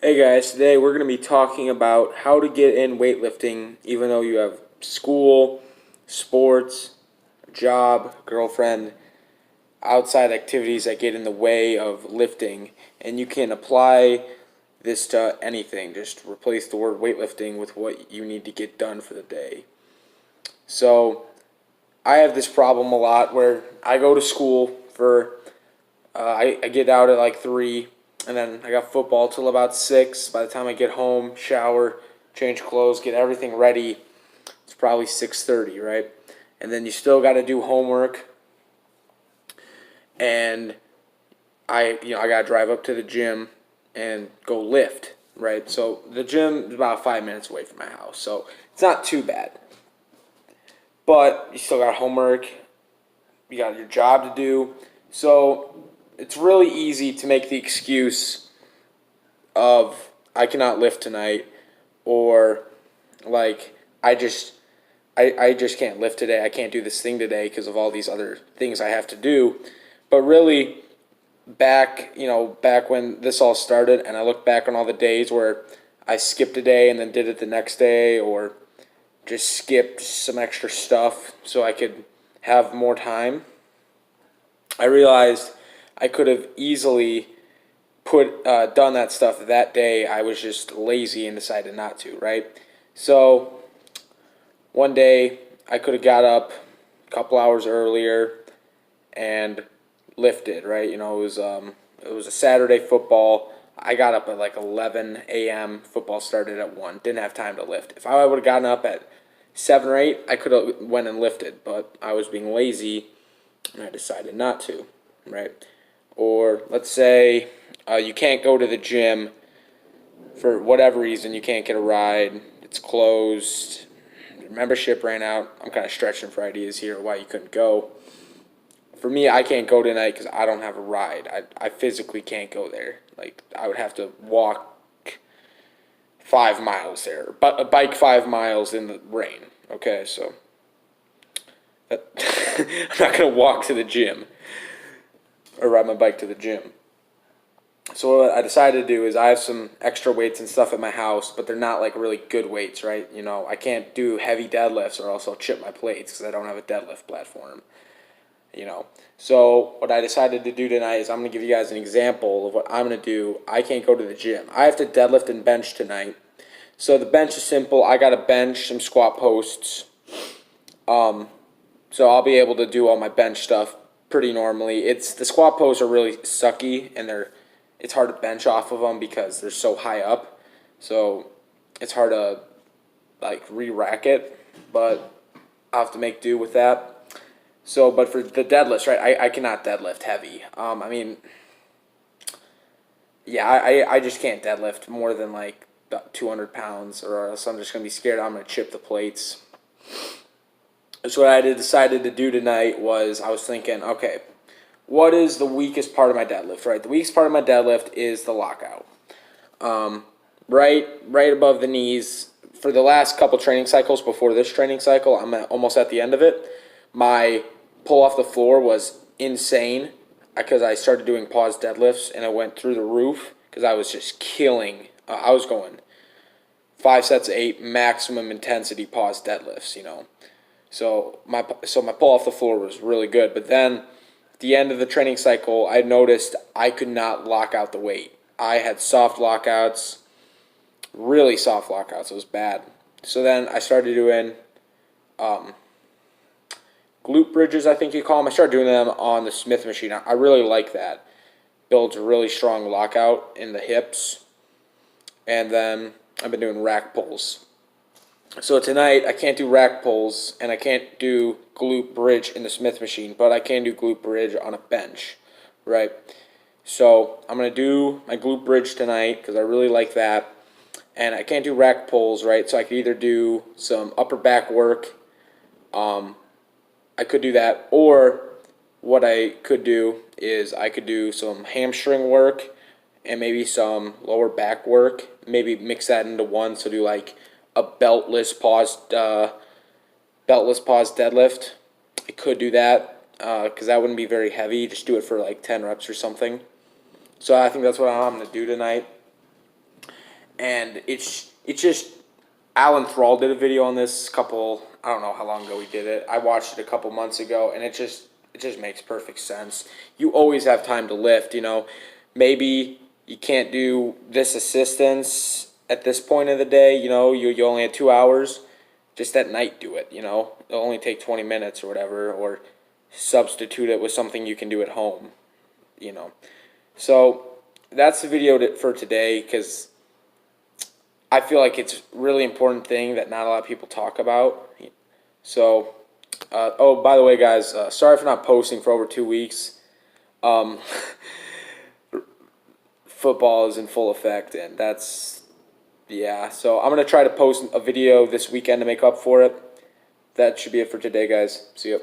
Hey guys, today we're going to be talking about how to get in weightlifting even though you have school, sports, job, girlfriend, outside activities that get in the way of lifting. And you can apply this to anything. Just replace the word weightlifting with what you need to get done for the day. So, I have this problem a lot where I go to school for, I get out at like 3, and then I got football till about 6. By the time I get home, shower, change clothes, get everything ready, it's probably 6:30, right? And then you still got to do homework, and I got to drive up to the gym and go lift, right? So the gym is about 5 minutes away from my house, so it's not too bad. But you still got homework, you got your job to do. So it's really easy to make the excuse of I cannot lift tonight, or like I just can't lift today. I can't do this thing today because of all these other things I have to do. But really, back when this all started, and I look back on all the days where I skipped a day and then did it the next day, or just skipped some extra stuff so I could have more time, I realized I could have easily done that stuff that day. I was just lazy and decided not to, right? So one day I could have got up a couple hours earlier and lifted, right? It was a Saturday football. I got up at like 11 a.m. Football started at 1. Didn't have time to lift. If I would have gotten up at 7 or 8, I could have went and lifted, but I was being lazy and I decided not to, right? Or let's say you can't go to the gym for whatever reason. You can't get a ride. It's closed. Your membership ran out. I'm kind of stretching for ideas here why you couldn't go. For me, I can't go tonight because I don't have a ride. I physically can't go there. Like, I would have to walk 5 miles there, but bike 5 miles in the rain. Okay, so I'm not gonna walk to the gym or ride my bike to the gym. So what I decided to do is I have some extra weights and stuff at my house, but they're not like really good weights, right? I can't do heavy deadlifts or else I'll chip my plates because I don't have a deadlift platform. So what I decided to do tonight is I'm going to give you guys an example of what I'm going to do. I can't go to the gym. I have to deadlift and bench tonight. So the bench is simple. I got to bench some squat posts. So I'll be able to do all my bench stuff pretty normally. The squat posts are really sucky, and it's hard to bench off of them because they're so high up. So it's hard to like re-rack it, but I'll have to make do with that. So, but for the deadlifts, right, I cannot deadlift heavy. Yeah, I just can't deadlift more than like 200 pounds, or else I'm just going to be scared I'm going to chip the plates. So what I decided to do tonight was I was thinking, okay, what is the weakest part of my deadlift, right? The weakest part of my deadlift is the lockout. Right above the knees. For the last couple training cycles before this training cycle, almost at the end of it. My pull off the floor was insane because I started doing pause deadlifts and I went through the roof because I was just killing. I was going 5 sets of 8 maximum intensity pause deadlifts. So my pull off the floor was really good. But then at the end of the training cycle, I noticed I could not lock out the weight. I had soft lockouts, really soft lockouts. It was bad. So then I started doing glute bridges, I think you call them. I started doing them on the Smith machine. I really like that. Builds a really strong lockout in the hips. And then I've been doing rack pulls. So tonight I can't do rack pulls and I can't do glute bridge in the Smith machine, but I can do glute bridge on a bench, right? So I'm going to do my glute bridge tonight because I really like that. And I can't do rack pulls, right? So I could either do some upper back work. I could do that, or what I could do is I could do some hamstring work and maybe some lower back work. Maybe mix that into one, so do like a beltless pause deadlift. I could do that because that wouldn't be very heavy. Just do it for like 10 reps or something. So I think that's what I'm going to do tonight. and it's just Alan Thrall did a video on this I don't know how long ago he did it. I watched it a couple months ago, and it just makes perfect sense. You always have time to lift, Maybe you can't do this assistance at this point of the day, you only have 2 hours. Just at night do it, It'll only take 20 minutes or whatever, or substitute it with something you can do at home, So that's the video for today, because I feel like it's a really important thing that not a lot of people talk about. So, oh, by the way, guys, sorry for not posting for over 2 weeks. Um, Football is in full effect, and yeah. So I'm going to try to post a video this weekend to make up for it. That should be it for today, guys. See ya.